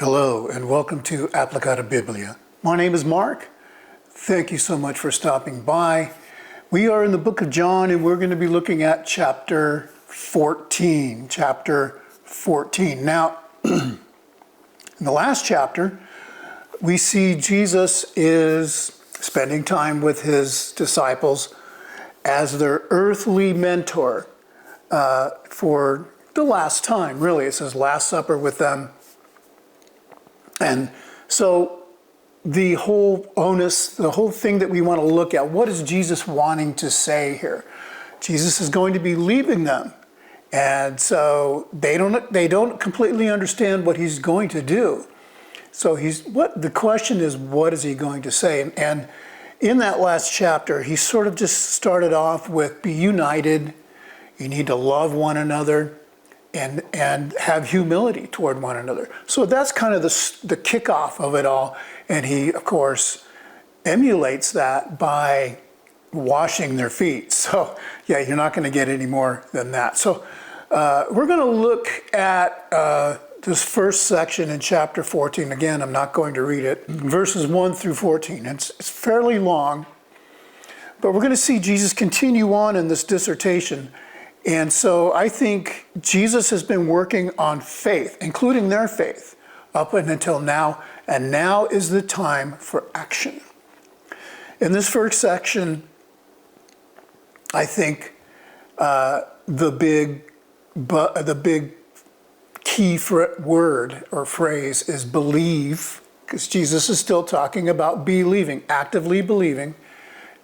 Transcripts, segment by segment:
Hello and welcome to Applicata Biblia. My name is Mark. Thank you so much for stopping by. We are in the book of John and we're going to be looking at chapter 14. Now, in the last chapter, we see Jesus is spending time with his disciples as their earthly mentor for the last time, really. It's his last supper with them. And so the whole onus, the whole thing that we want to look at, what is Jesus wanting to say here? Jesus is going to be leaving them. And so they don't completely understand what he's going to do. So the question is, what is he going to say? And in that last chapter, he sort of just started off with, be united, you need to love one another, and have humility toward one another. So that's kind of the kickoff of it all. And he, of course, emulates that by washing their feet. So yeah, you're not going to get any more than that. So we're going to look at this first section in chapter 14. Again, I'm not going to read it. Verses 1 through 14. It's fairly long, but we're going to see Jesus continue on in this dissertation. And so I think Jesus has been working on faith, including their faith, up until now. And now is the time for action. In this first section, I think the big key word or phrase is believe, because Jesus is still talking about believing, actively believing,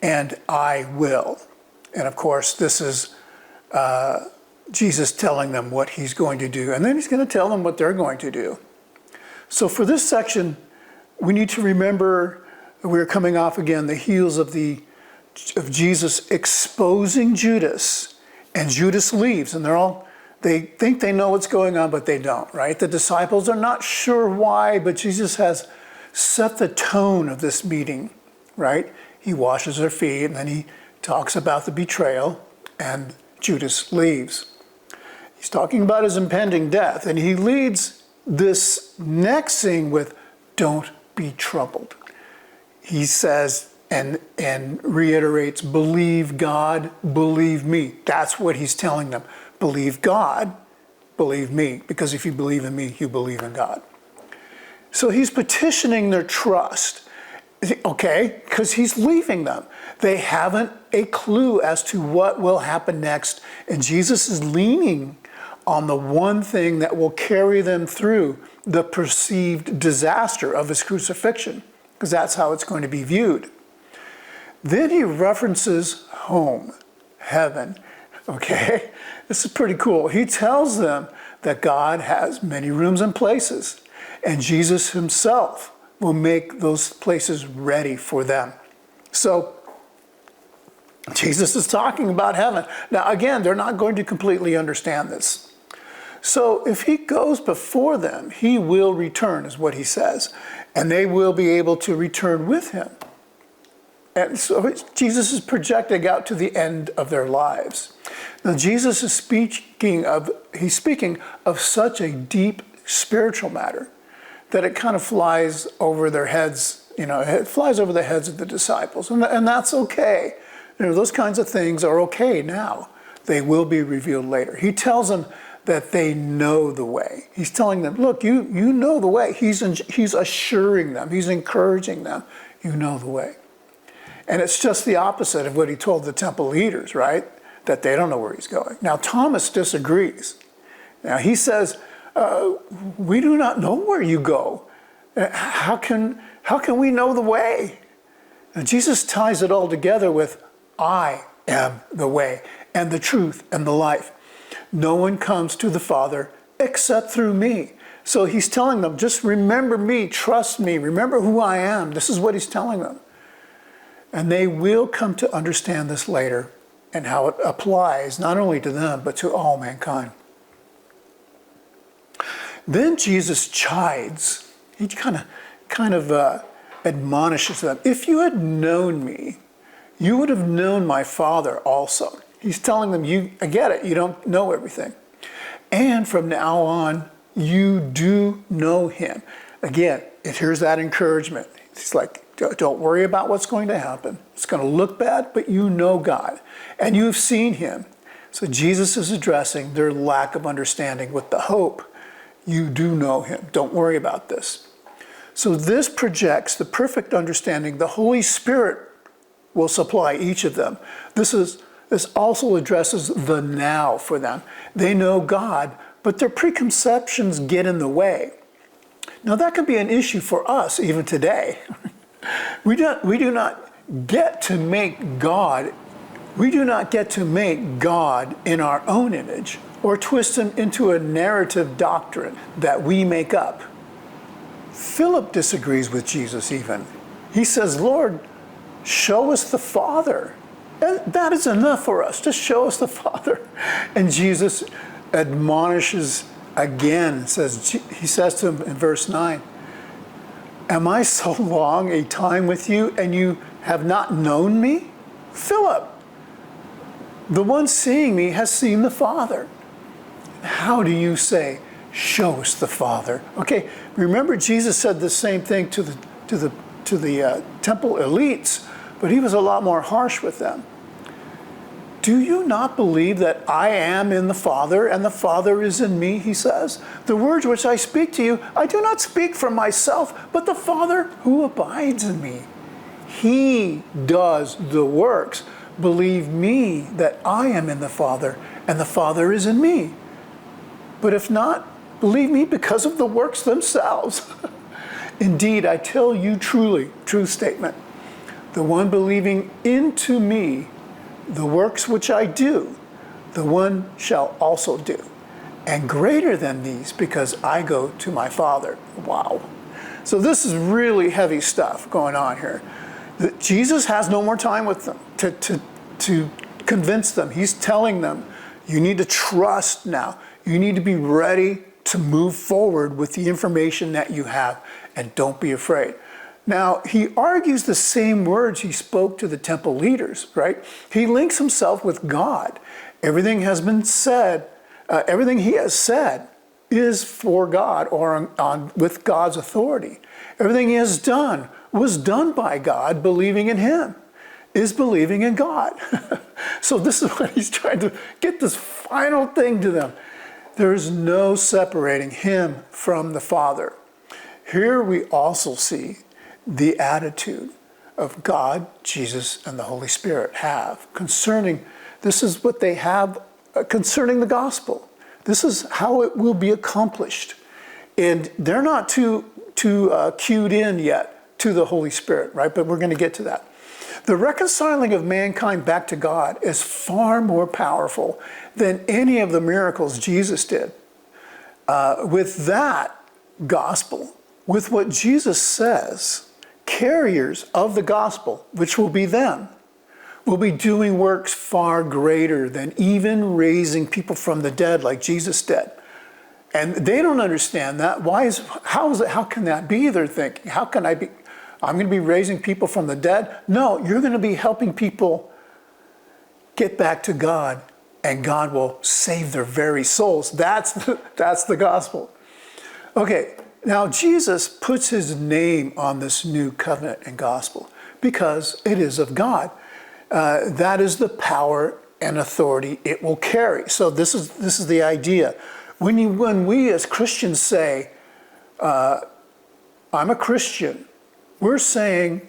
and I will. And of course, this is Jesus telling them what he's going to do, and then he's going to tell them what they're going to do. So for this section, we need to remember that we're coming off again the heels of Jesus exposing Judas, and Judas leaves, and they think they know what's going on, but they don't, right? The disciples are not sure why, but Jesus has set the tone of this meeting, right? He washes their feet, and then he talks about the betrayal, and Judas leaves. He's talking about his impending death, and he leads this next scene with, don't be troubled. He says and reiterates, believe God, believe me. That's what he's telling them. Believe God, believe me, because if you believe in me, you believe in God. So he's petitioning their trust. Okay, because he's leaving them. They haven't a clue as to what will happen next. And Jesus is leaning on the one thing that will carry them through the perceived disaster of his crucifixion, because that's how it's going to be viewed. Then he references home, heaven. Okay, this is pretty cool. He tells them that God has many rooms and places, and Jesus himself will make those places ready for them. So Jesus is talking about heaven. Now again, they're not going to completely understand this. So if he goes before them, he will return, is what he says. And they will be able to return with him. And so Jesus is projecting out to the end of their lives. Now Jesus is speaking of such a deep spiritual matter that it kind of flies over their heads, it flies over the heads of the disciples. And that's okay. Those kinds of things are okay now. They will be revealed later. He tells them that they know the way. He's telling them, look, you know the way. He's assuring them. He's encouraging them. You know the way. And it's just the opposite of what he told the temple leaders, right? That they don't know where he's going. Now, Thomas disagrees. Now, he says, we do not know where you go. How can we know the way? And Jesus ties it all together with, I am the way and the truth and the life. No one comes to the Father except through me. So he's telling them, just remember me, trust me, remember who I am. This is what he's telling them. And they will come to understand this later and how it applies not only to them, but to all mankind. Then Jesus chides. He kind of admonishes them. If you had known me, you would have known my Father also. He's telling them, I get it, you don't know everything. And from now on, you do know him. Again, here's that encouragement. It's like, don't worry about what's going to happen. It's going to look bad, but you know God, and you've seen him. So Jesus is addressing their lack of understanding with the hope. You do know him. Don't worry about this. So this projects the perfect understanding the Holy Spirit will supply each of them. This also addresses the now for them. They know God, but their preconceptions get in the way. Now that can be an issue for us even today. We do not get to make God in our own image or twist him into a narrative doctrine that we make up. Philip disagrees with Jesus even. He says, Lord, show us the Father. That is enough for us. Just show us the Father. And Jesus admonishes again. He says to him in verse 9, am I so long a time with you and you have not known me? Philip, the one seeing me has seen the Father. How do you say, show us the Father? Okay, remember Jesus said the same thing to the temple elites, but he was a lot more harsh with them. Do you not believe that I am in the Father and the Father is in me, he says? The words which I speak to you, I do not speak from myself, but the Father who abides in me. He does the works. Believe me that I am in the Father and the Father is in me. But if not, believe me because of the works themselves. Indeed, I tell you truly, true statement, the one believing into me, the works which I do, the one shall also do, and greater than these, because I go to my Father. Wow. So this is really heavy stuff going on here. Jesus has no more time with them to convince them. He's telling them, you need to trust now. You need to be ready to move forward with the information that you have, and don't be afraid. Now, he argues the same words he spoke to the temple leaders, right? He links himself with God. Everything has been said, everything he has said is for God or with God's authority. Everything he has done was done by God, believing in him, is believing in God. So this is what he's trying to get this final thing to them. There is no separating him from the Father. Here we also see the attitude of God, Jesus, and the Holy Spirit have concerning, this is what they have concerning the gospel. This is how it will be accomplished. And they're not too cued in yet to the Holy Spirit, right? But we're going to get to that. The reconciling of mankind back to God is far more powerful than any of the miracles Jesus did. With that gospel, with what Jesus says, carriers of the gospel, which will be them, will be doing works far greater than even raising people from the dead like Jesus did. And they don't understand that. How can that be? They're thinking, I'm going to be raising people from the dead? No, you're going to be helping people get back to God, and God will save their very souls. That's the gospel. Okay, now Jesus puts his name on this new covenant and gospel because it is of God. That is the power and authority it will carry. So this is the idea. When we as Christians say, I'm a Christian, we're saying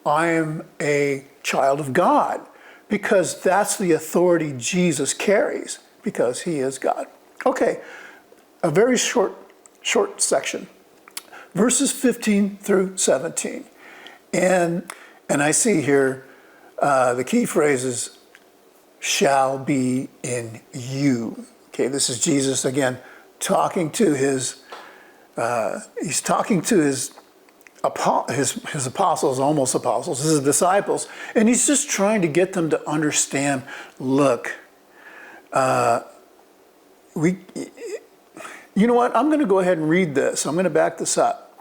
I am a child of God because that's the authority Jesus carries because he is God. Okay, a very short section, verses 15 through 17. And I see here the key phrases, shall be in you. Okay, this is Jesus again talking to his apostles, almost apostles, his disciples, and he's just trying to get them to understand, look, you know what, I'm going to go ahead and read this. I'm going to back this up.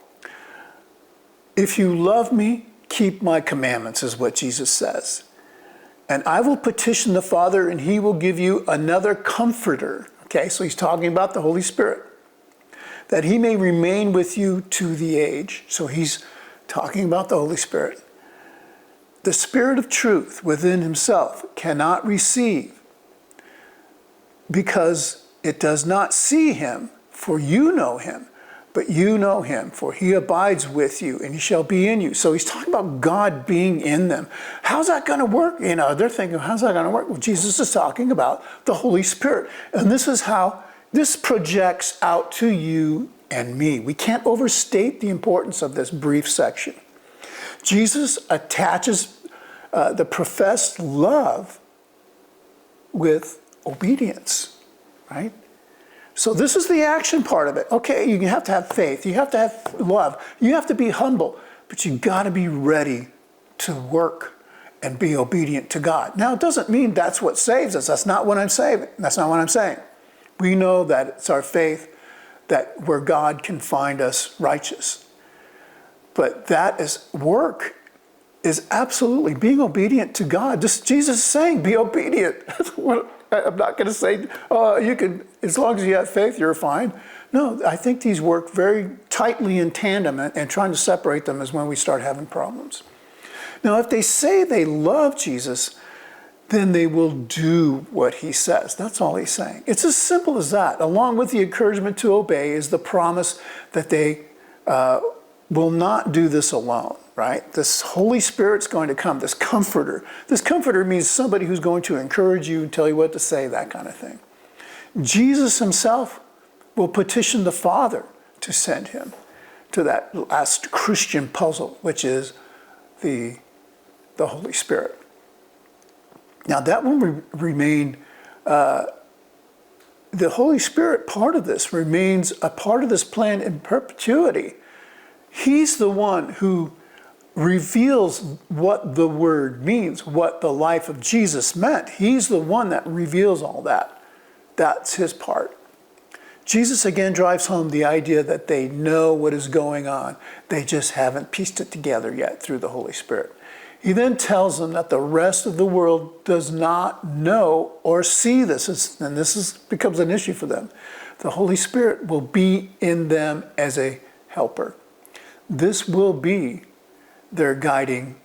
If you love me, keep my commandments, is what Jesus says. And I will petition the Father, and he will give you another comforter. Okay, so he's talking about the Holy Spirit. that he may remain with you to the age. So he's talking about the Holy Spirit. The Spirit of truth within himself cannot receive, because it does not see him, for you know him, but you know him, for he abides with you, and he shall be in you. So he's talking about God being in them. How's that going to work? They're thinking, how's that going to work? Well, Jesus is talking about the Holy Spirit. And this is how this projects out to you and me. We can't overstate the importance of this brief section. Jesus attaches the professed love with obedience, right? So this is the action part of it. Okay, you have to have faith. You have to have love. You have to be humble. But you got to be ready to work and be obedient to God. Now, it doesn't mean that's what saves us. That's not what I'm saying. That's not what I'm saying. We know that it's our faith that where God can find us righteous. But that is work is absolutely being obedient to God. Just Jesus is saying, be obedient. I'm not going to say, oh, you can, as long as you have faith, you're fine. No, I think these work very tightly in tandem, and trying to separate them is when we start having problems. Now, if they say they love Jesus, then they will do what he says. That's all he's saying. It's as simple as that. Along with the encouragement to obey is the promise that they will not do this alone, right? This Holy Spirit's going to come, this comforter. This comforter means somebody who's going to encourage you and tell you what to say, that kind of thing. Jesus himself will petition the Father to send him to that last Christian puzzle, which is the Holy Spirit. Now that will remain, the Holy Spirit part of this remains a part of this plan in perpetuity. He's the one who reveals what the word means, what the life of Jesus meant. He's the one that reveals all that. That's his part. Jesus again drives home the idea that they know what is going on. They just haven't pieced it together yet through the Holy Spirit. He then tells them that the rest of the world does not know or see this, and this becomes an issue for them. The Holy Spirit will be in them as a helper. This will be their guiding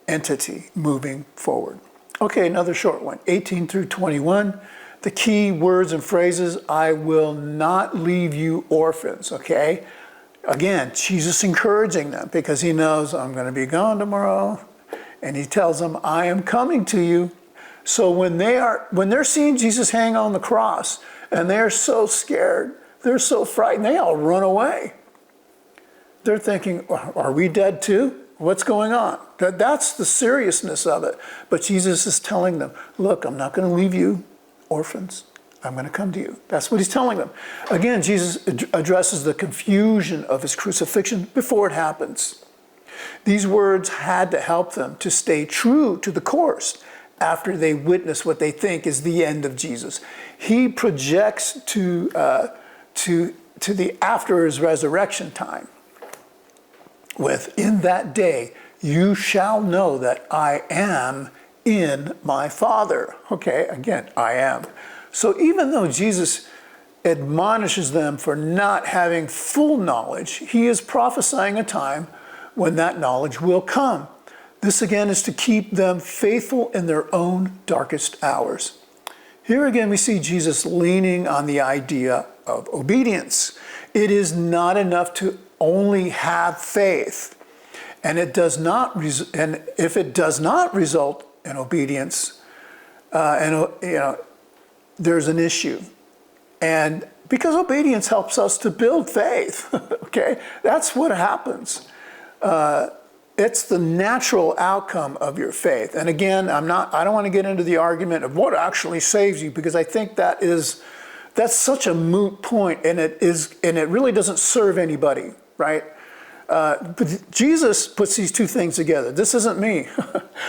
entity moving forward. Okay, another short one, 18 through 21. The key words and phrases, I will not leave you orphans, okay? Again, Jesus encouraging them because he knows I'm going to be gone tomorrow. And he tells them, I am coming to you. So when they're seeing Jesus hang on the cross and they're so scared, they're so frightened, they all run away. They're thinking, are we dead too? What's going on? That's the seriousness of it. But Jesus is telling them, look, I'm not going to leave you orphans. I'm going to come to you. That's what he's telling them. Again, Jesus addresses the confusion of his crucifixion before it happens. These words had to help them to stay true to the course after they witness what they think is the end of Jesus. He projects to the after his resurrection time. In that day, you shall know that I am in my Father. Okay, again, I am. So even though Jesus admonishes them for not having full knowledge, he is prophesying a time when that knowledge will come. This again is to keep them faithful in their own darkest hours. Here again we see Jesus leaning on the idea of obedience. It is not enough to only have faith, and if it does not result in obedience, there's an issue. And because obedience helps us to build faith, okay, that's what happens. It's the natural outcome of your faith. And again, I don't want to get into the argument of what actually saves you, because I think that's such a moot point, and it really doesn't serve anybody, right? But Jesus puts these two things together. This isn't me.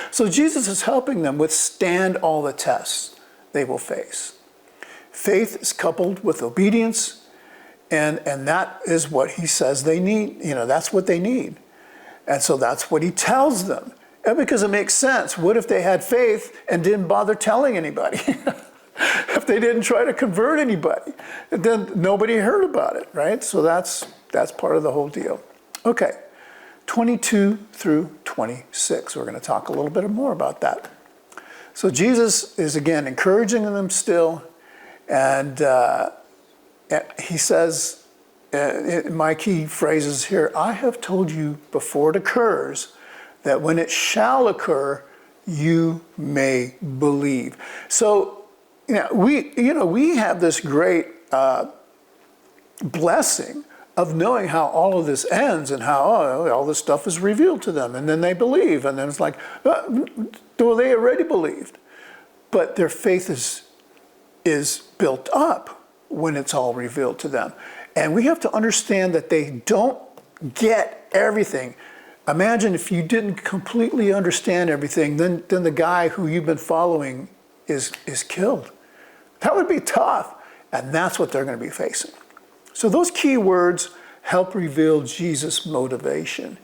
So Jesus is helping them withstand all the tests they will face. Faith is coupled with obedience, and that is what he says they need. That's what they need. And so that's what he tells them. And because it makes sense. What if they had faith and didn't bother telling anybody? if they didn't try to convert anybody, then nobody heard about it, right? So that's part of the whole deal. Okay, 22 through 26. We're going to talk a little bit more about that. So Jesus is again encouraging them still, and he says, my key phrases here, I have told you before it occurs, that when it shall occur, you may believe. So, we have this great blessing of knowing how all of this ends and how all this stuff is revealed to them, and then they believe, and then it's like, well, they already believed, but their faith is built up when it's all revealed to them. And we have to understand that they don't get everything. Imagine if you didn't completely understand everything, then the guy who you've been following is killed. That would be tough, and that's what they're going to be facing. So those key words help reveal Jesus' motivation.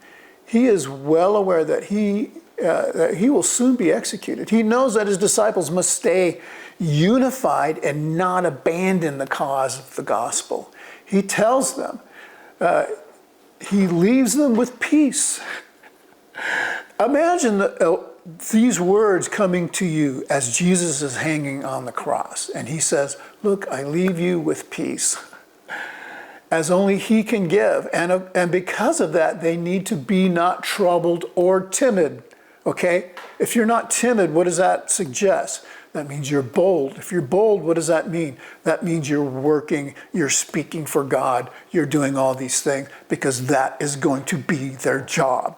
He is well aware that he will soon be executed. He knows that his disciples must stay unified and not abandon the cause of the gospel. He tells them, he leaves them with peace. Imagine these words coming to you as Jesus is hanging on the cross. And he says, look, I leave you with peace, as only he can give. And because of that, they need to be not troubled or timid. Okay? If you're not timid, what does that suggest? That means you're bold. If you're bold, what does that mean? That means you're working, you're speaking for God, you're doing all these things, because that is going to be their job.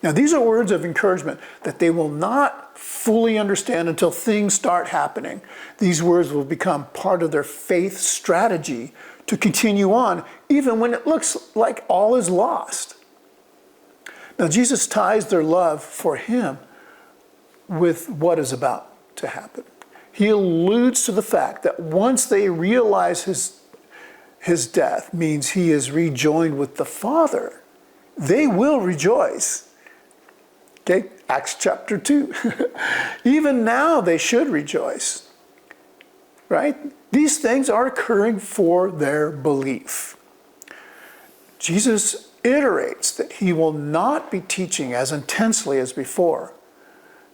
Now, these are words of encouragement that they will not fully understand until things start happening. These words will become part of their faith strategy to continue on, even when it looks like all is lost. Now, Jesus ties their love for him with what is about to happen. He alludes to the fact that once they realize his death means he is rejoined with the Father, they will rejoice. Okay, Acts chapter 2. Even now they should rejoice, right? These things are occurring for their belief. Jesus iterates that he will not be teaching as intensely as before,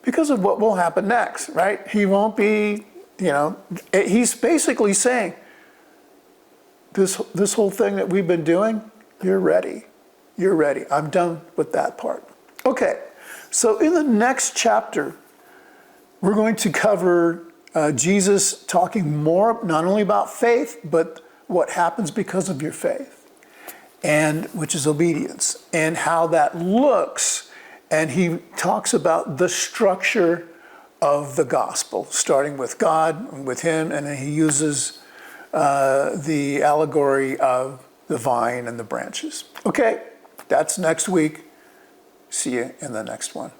because of what will happen next, right? He won't be, he's basically saying, this whole thing that we've been doing, you're ready. You're ready. I'm done with that part. Okay, so in the next chapter, we're going to cover Jesus talking more, not only about faith, but what happens because of your faith, and which is obedience, and how that looks. And he talks about the structure of the gospel, starting with God and with him, and then he uses the allegory of the vine and the branches. Okay, that's next week. See you in the next one.